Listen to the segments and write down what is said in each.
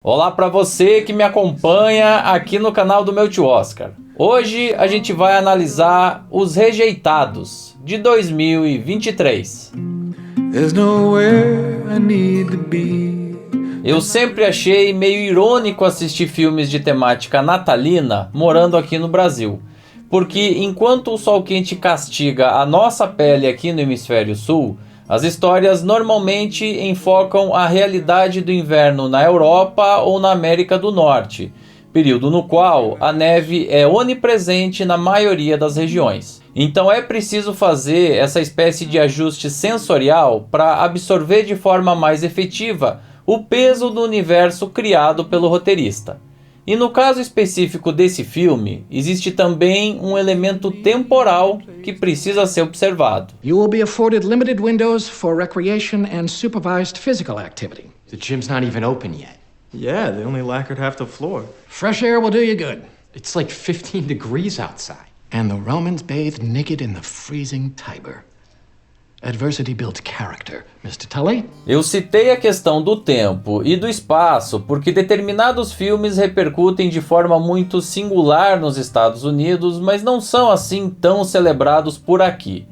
Olá para você que me acompanha aqui no canal do meu tio Oscar. Hoje a gente vai analisar Os Rejeitados, de 2023. Eu sempre achei meio irônico assistir filmes de temática natalina morando aqui no Brasil, porque enquanto o sol quente castiga a nossa pele aqui no hemisfério sul, as histórias normalmente enfocam a realidade do inverno na Europa ou na América do Norte, período no qual a neve é onipresente na maioria das regiões. Então é preciso fazer essa espécie de ajuste sensorial para absorver de forma mais efetiva o peso do universo criado pelo roteirista. E no caso específico desse filme, existe também um elemento temporal que precisa ser observado. You will be afforded limited windows for recreation and supervised physical activity. The gym's not even open yet. Yeah, they only lacquered half the floor. Fresh air will do you good. It's like 15 degrees outside. And the Romans bathed naked in the freezing Tiber. Adversity builds character, Mr. Tully. Eu citei a questão do tempo e do espaço porque determinados filmes repercutem de forma muito singular nos Estados Unidos, mas não são assim tão celebrados por aqui.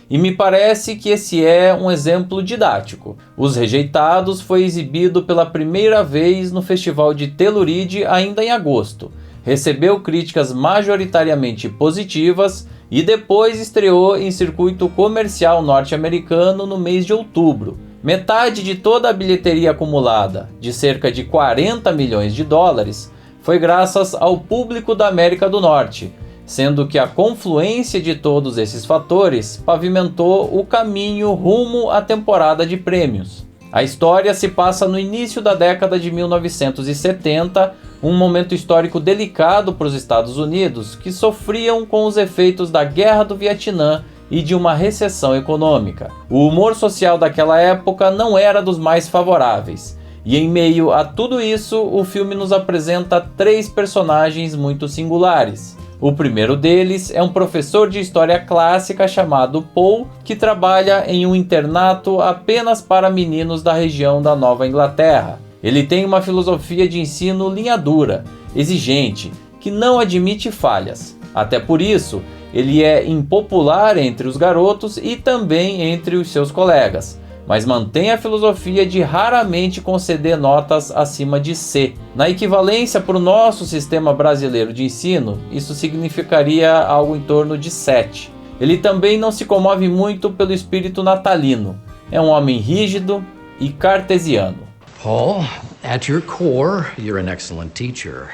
E me parece que esse é um exemplo didático. Os Rejeitados foi exibido pela primeira vez no Festival de Telluride ainda em agosto. Recebeu críticas majoritariamente positivas e depois estreou em circuito comercial norte-americano no mês de outubro. Metade de toda a bilheteria acumulada, de cerca de 40 milhões de dólares, foi graças ao público da América do Norte, sendo que a confluência de todos esses fatores pavimentou o caminho rumo à temporada de prêmios. A história se passa no início da década de 1970, um momento histórico delicado para os Estados Unidos, que sofriam com os efeitos da Guerra do Vietnã e de uma recessão econômica. O humor social daquela época não era dos mais favoráveis, e em meio a tudo isso, o filme nos apresenta três personagens muito singulares. O primeiro deles é um professor de história clássica chamado Paul, que trabalha em um internato apenas para meninos da região da Nova Inglaterra. Ele tem uma filosofia de ensino linha dura, exigente, que não admite falhas. Até por isso, ele é impopular entre os garotos e também entre os seus colegas, mas mantém a filosofia de raramente conceder notas acima de C. Na equivalência para o nosso sistema brasileiro de ensino, isso significaria algo em torno de 7. Ele também não se comove muito pelo espírito natalino. É um homem rígido e cartesiano. Paul, at your core, you're an excellent teacher.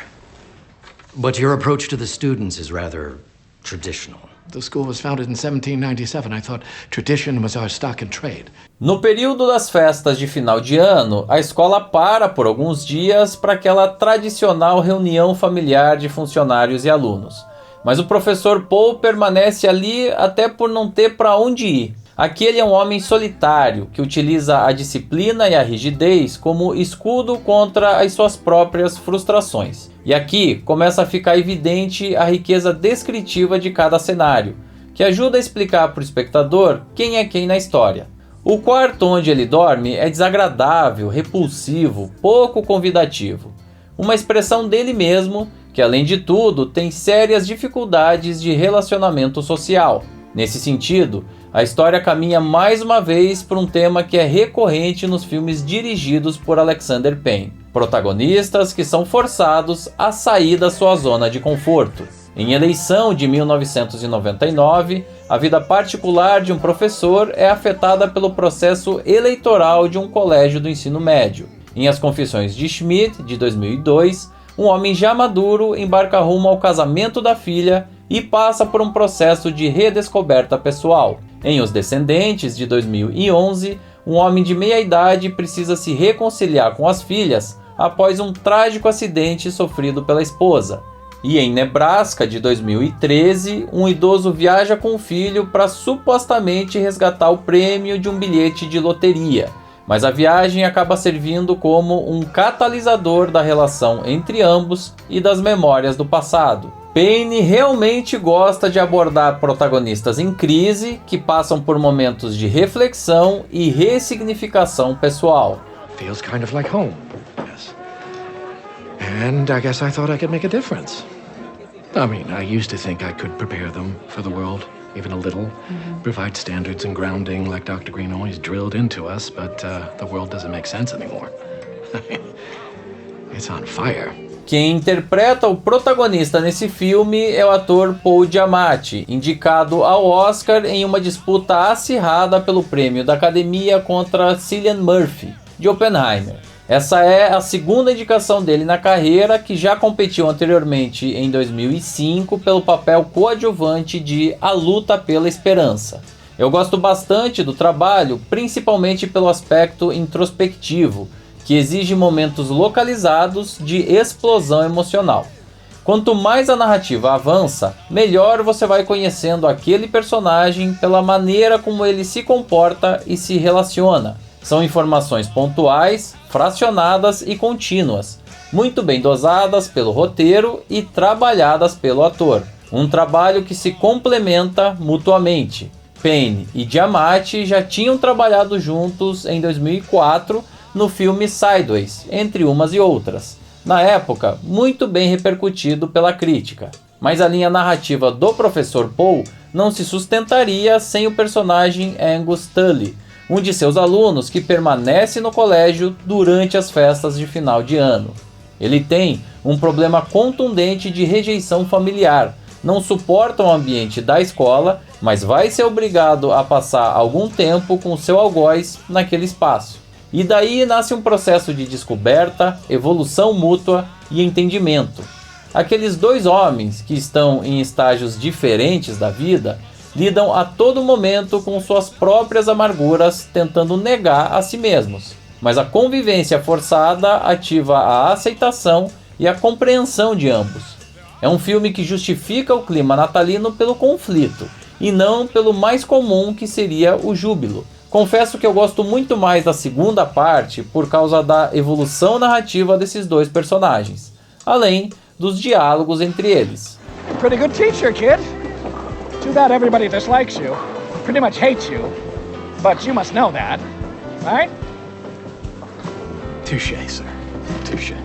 But your approach to the students is rather traditional. The school was founded in 1797. I thought tradition was our stock in trade. No período das festas de final de ano, a escola para por alguns dias para aquela tradicional reunião familiar de funcionários e alunos. Mas o professor Paul permanece ali até por não ter para onde ir. Aqui ele é um homem solitário, que utiliza a disciplina e a rigidez como escudo contra as suas próprias frustrações. E aqui começa a ficar evidente a riqueza descritiva de cada cenário, que ajuda a explicar para o espectador quem é quem na história. O quarto onde ele dorme é desagradável, repulsivo, pouco convidativo. Uma expressão dele mesmo, que além de tudo tem sérias dificuldades de relacionamento social. Nesse sentido, a história caminha mais uma vez por um tema que é recorrente nos filmes dirigidos por Alexander Payne. Protagonistas que são forçados a sair da sua zona de conforto. Em Eleição, de 1999, a vida particular de um professor é afetada pelo processo eleitoral de um colégio do ensino médio. Em As Confissões de Schmidt, de 2002, um homem já maduro embarca rumo ao casamento da filha e passa por um processo de redescoberta pessoal. Em Os Descendentes, de 2011, um homem de meia-idade precisa se reconciliar com as filhas após um trágico acidente sofrido pela esposa. E em Nebraska, de 2013, um idoso viaja com o filho para supostamente resgatar o prêmio de um bilhete de loteria, mas a viagem acaba servindo como um catalisador da relação entre ambos e das memórias do passado. Payne realmente gosta de abordar protagonistas em crise que passam por momentos de reflexão e ressignificação pessoal. Feels kind of like home. Yes. And I guess I thought I could make a difference. I mean, I used to think I could prepare them for the world, even a little. Provide standards and grounding like Dr. Green always drilled into us, but the world doesn't make sense anymore. It's on fire. Quem interpreta o protagonista nesse filme é o ator Paul Giamatti, indicado ao Oscar em uma disputa acirrada pelo prêmio da Academia contra Cillian Murphy, de Oppenheimer. Essa é a segunda indicação dele na carreira, que já competiu anteriormente em 2005 pelo papel coadjuvante de A Luta pela Esperança. Eu gosto bastante do trabalho, principalmente pelo aspecto introspectivo, que exige momentos localizados de explosão emocional. Quanto mais a narrativa avança, melhor você vai conhecendo aquele personagem pela maneira como ele se comporta e se relaciona. São informações pontuais, fracionadas e contínuas, muito bem dosadas pelo roteiro e trabalhadas pelo ator. Um trabalho que se complementa mutuamente. Payne e Giamatti já tinham trabalhado juntos em 2004 no filme Sideways, entre umas e outras. Na época, muito bem repercutido pela crítica. Mas a linha narrativa do Professor Paul não se sustentaria sem o personagem Angus Tully, um de seus alunos que permanece no colégio durante as festas de final de ano. Ele tem um problema contundente de rejeição familiar, não suporta o ambiente da escola, mas vai ser obrigado a passar algum tempo com seu algoz naquele espaço. E daí nasce um processo de descoberta, evolução mútua e entendimento. Aqueles dois homens que estão em estágios diferentes da vida lidam a todo momento com suas próprias amarguras, tentando negar a si mesmos. Mas a convivência forçada ativa a aceitação e a compreensão de ambos. É um filme que justifica o clima natalino pelo conflito, e não pelo mais comum, que seria o júbilo. Confesso que eu gosto muito mais da segunda parte por causa da evolução narrativa desses dois personagens, além dos diálogos entre eles. Pretty good teacher, kid. Too bad everybody dislikes you. Pretty much hates you. But you must know that, right? Touché, sir. Touché.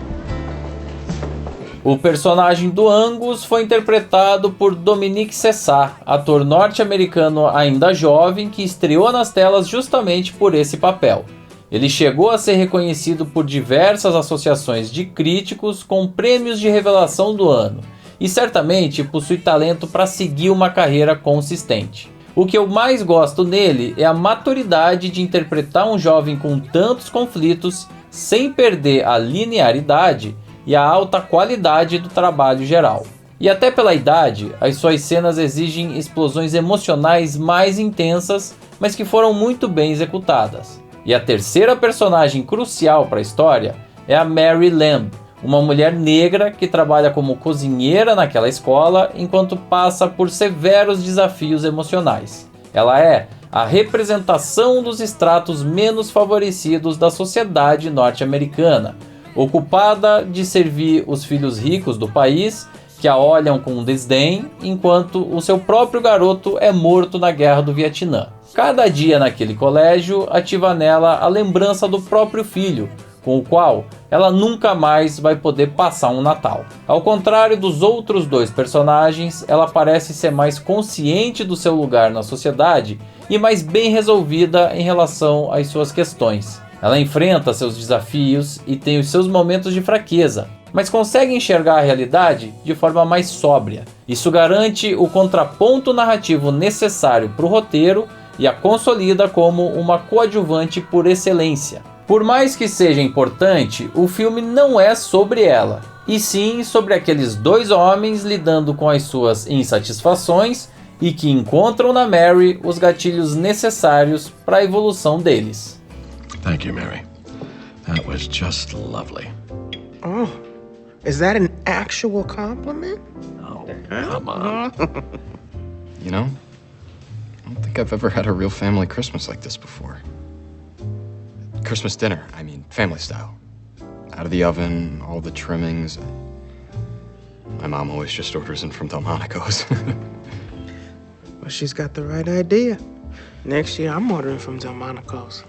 O personagem do Angus foi interpretado por Dominique Sessa, ator norte-americano ainda jovem que estreou nas telas justamente por esse papel. Ele chegou a ser reconhecido por diversas associações de críticos com prêmios de revelação do ano, e certamente possui talento para seguir uma carreira consistente. O que eu mais gosto nele é a maturidade de interpretar um jovem com tantos conflitos sem perder a linearidade e a alta qualidade do trabalho geral. E até pela idade, as suas cenas exigem explosões emocionais mais intensas, mas que foram muito bem executadas. E a terceira personagem crucial para a história é a Mary Lamb, uma mulher negra que trabalha como cozinheira naquela escola enquanto passa por severos desafios emocionais. Ela é a representação dos estratos menos favorecidos da sociedade norte-americana, ocupada de servir os filhos ricos do país, que a olham com desdém, enquanto o seu próprio garoto é morto na Guerra do Vietnã. Cada dia naquele colégio ativa nela a lembrança do próprio filho, com o qual ela nunca mais vai poder passar um Natal. Ao contrário dos outros dois personagens, ela parece ser mais consciente do seu lugar na sociedade e mais bem resolvida em relação às suas questões. Ela enfrenta seus desafios e tem os seus momentos de fraqueza, mas consegue enxergar a realidade de forma mais sóbria. Isso garante o contraponto narrativo necessário para o roteiro e a consolida como uma coadjuvante por excelência. Por mais que seja importante, o filme não é sobre ela, e sim sobre aqueles dois homens lidando com as suas insatisfações e que encontram na Mary os gatilhos necessários para a evolução deles. Thank you, Mary. That was just lovely. Oh, is that an actual compliment? Oh, come on. You know, I don't think I've ever had a real family Christmas like this before. Christmas dinner, I mean, family style. Out of the oven, all the trimmings. My mom always just orders in from Delmonico's. Well, she's got the right idea. Next year, I'm ordering from Delmonico's.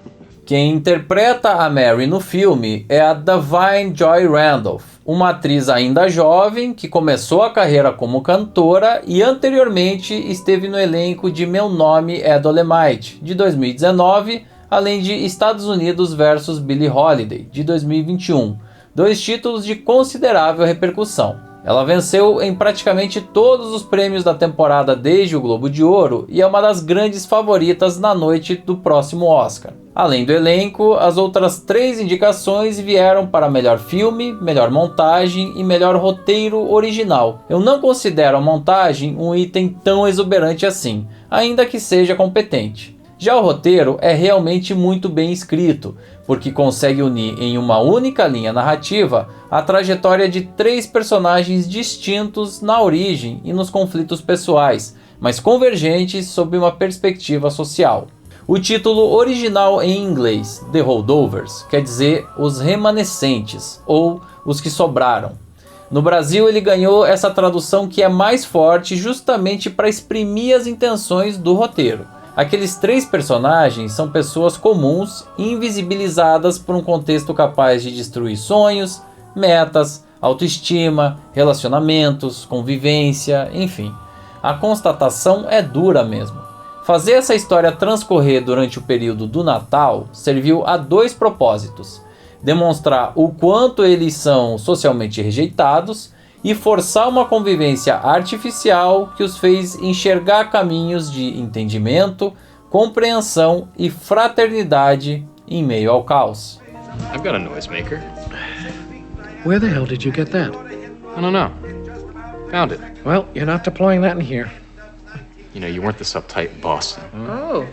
Quem interpreta a Mary no filme é a Da'Vine Joy Randolph, uma atriz ainda jovem que começou a carreira como cantora e anteriormente esteve no elenco de Meu Nome é Dolemite, de 2019, além de Estados Unidos vs Billie Holiday, de 2021, dois títulos de considerável repercussão. Ela venceu em praticamente todos os prêmios da temporada desde o Globo de Ouro e é uma das grandes favoritas na noite do próximo Oscar. Além do elenco, as outras 3 indicações vieram para melhor filme, melhor montagem e melhor roteiro original. Eu não considero a montagem um item tão exuberante assim, ainda que seja competente. Já o roteiro é realmente muito bem escrito, porque consegue unir em uma única linha narrativa a trajetória de 3 personagens distintos na origem e nos conflitos pessoais, mas convergentes sob uma perspectiva social. O título original em inglês, The Holdovers, quer dizer os remanescentes, ou os que sobraram. No Brasil ele ganhou essa tradução que é mais forte justamente para exprimir as intenções do roteiro. Aqueles 3 personagens são pessoas comuns, invisibilizadas por um contexto capaz de destruir sonhos, metas, autoestima, relacionamentos, convivência, enfim. A constatação é dura mesmo. Fazer essa história transcorrer durante o período do Natal serviu a 2 propósitos: demonstrar o quanto eles são socialmente rejeitados e forçar uma convivência artificial que os fez enxergar caminhos de entendimento, compreensão e fraternidade em meio ao caos. I've got a noisemaker. Where the hell did you get that? I don't know. Found it. Well, you're not deploying that in here. You know, you weren't this uptight in Boston. Oh.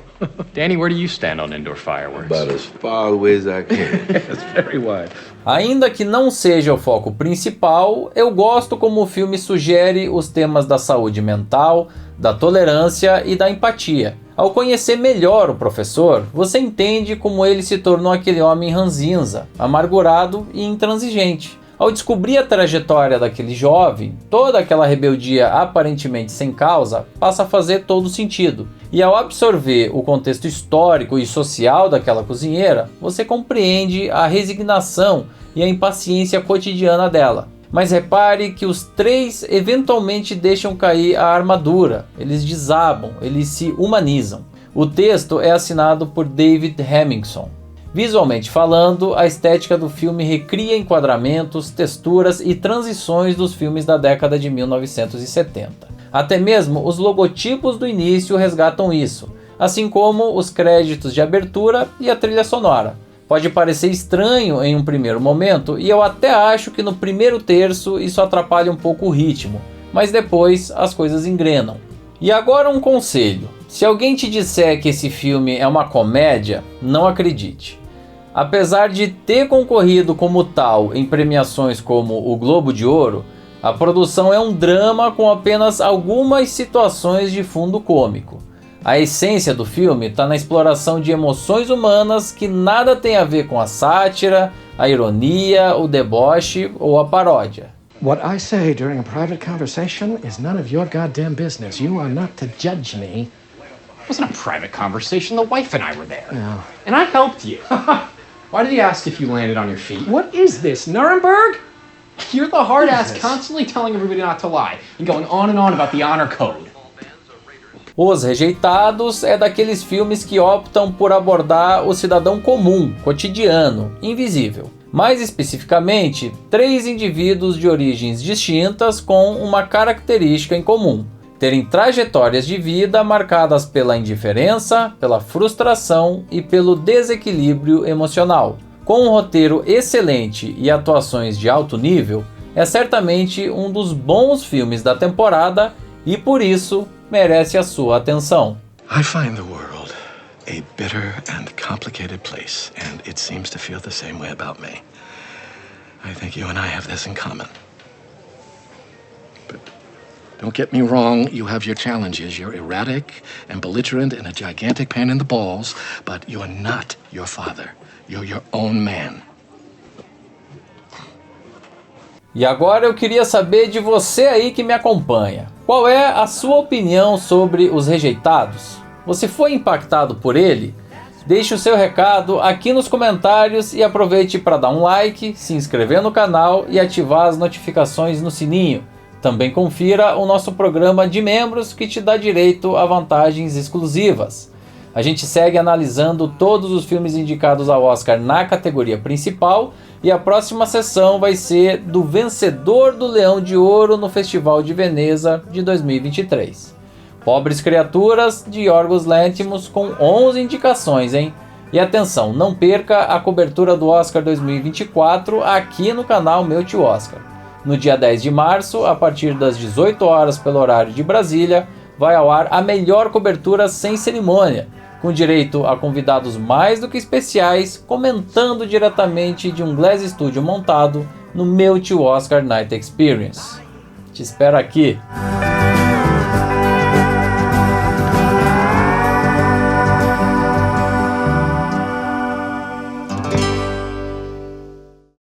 Danny, where do you stand on indoor fireworks? About as far away as I can. It's very wide. Ainda que não seja o foco principal, eu gosto como o filme sugere os temas da saúde mental, da tolerância e da empatia. Ao conhecer melhor o professor, você entende como ele se tornou aquele homem ranzinza, amargurado e intransigente. Ao descobrir a trajetória daquele jovem, toda aquela rebeldia aparentemente sem causa passa a fazer todo sentido. E ao absorver o contexto histórico e social daquela cozinheira, você compreende a resignação e a impaciência cotidiana dela. Mas repare que os 3 eventualmente deixam cair a armadura, eles desabam, eles se humanizam. O texto é assinado por David Hemmingson. Visualmente falando, a estética do filme recria enquadramentos, texturas e transições dos filmes da década de 1970. Até mesmo os logotipos do início resgatam isso, assim como os créditos de abertura e a trilha sonora. Pode parecer estranho em um primeiro momento, e eu até acho que no primeiro terço isso atrapalha um pouco o ritmo, mas depois as coisas engrenam. E agora um conselho: se alguém te disser que esse filme é uma comédia, não acredite. Apesar de ter concorrido como tal em premiações como o Globo de Ouro, a produção é um drama com apenas algumas situações de fundo cômico. A essência do filme está na exploração de emoções humanas que nada tem a ver com a sátira, a ironia, o deboche ou a paródia. What I say during a private conversation is none of your goddamn business. You are not to judge me. It wasn't a private conversation. The wife and I were there. Yeah. And I helped you. Why did he ask if you landed on your feet? What is this, Nuremberg? You're the hard ass constantly telling everybody not to lie and going on and on about the honor code. Os Rejeitados é daqueles filmes que optam por abordar o cidadão comum, cotidiano, invisível. Mais especificamente, 3 indivíduos de origens distintas com uma característica em comum: terem trajetórias de vida marcadas pela indiferença, pela frustração e pelo desequilíbrio emocional. Com um roteiro excelente e atuações de alto nível, é certamente um dos bons filmes da temporada e por isso merece a sua atenção. I find the world a bitter and complicated place, and it seems to feel the same way about me. I think you and I have this in common. But don't get me wrong, you have your challenges. You're erratic and belligerent and a gigantic pain in the balls, but you're not your father. You're your own man. E agora eu queria saber de você aí que me acompanha. Qual é a sua opinião sobre Os Rejeitados? Você foi impactado por ele? Deixe o seu recado aqui nos comentários e aproveite para dar um like, se inscrever no canal e ativar as notificações no sininho. Também confira o nosso programa de membros que te dá direito a vantagens exclusivas. A gente segue analisando todos os filmes indicados ao Oscar na categoria principal e a próxima sessão vai ser do vencedor do Leão de Ouro no Festival de Veneza de 2023. Pobres Criaturas, de Yorgos Lanthimos, com 11 indicações, hein? E atenção, não perca a cobertura do Oscar 2024 aqui no canal Meu Tio Oscar. No dia 10 de março, a partir das 18 horas pelo horário de Brasília, vai ao ar a melhor cobertura sem cerimônia, com direito a convidados mais do que especiais, comentando diretamente de um Glass Studio montado no Meu Tio Oscar Night Experience. Te espero aqui!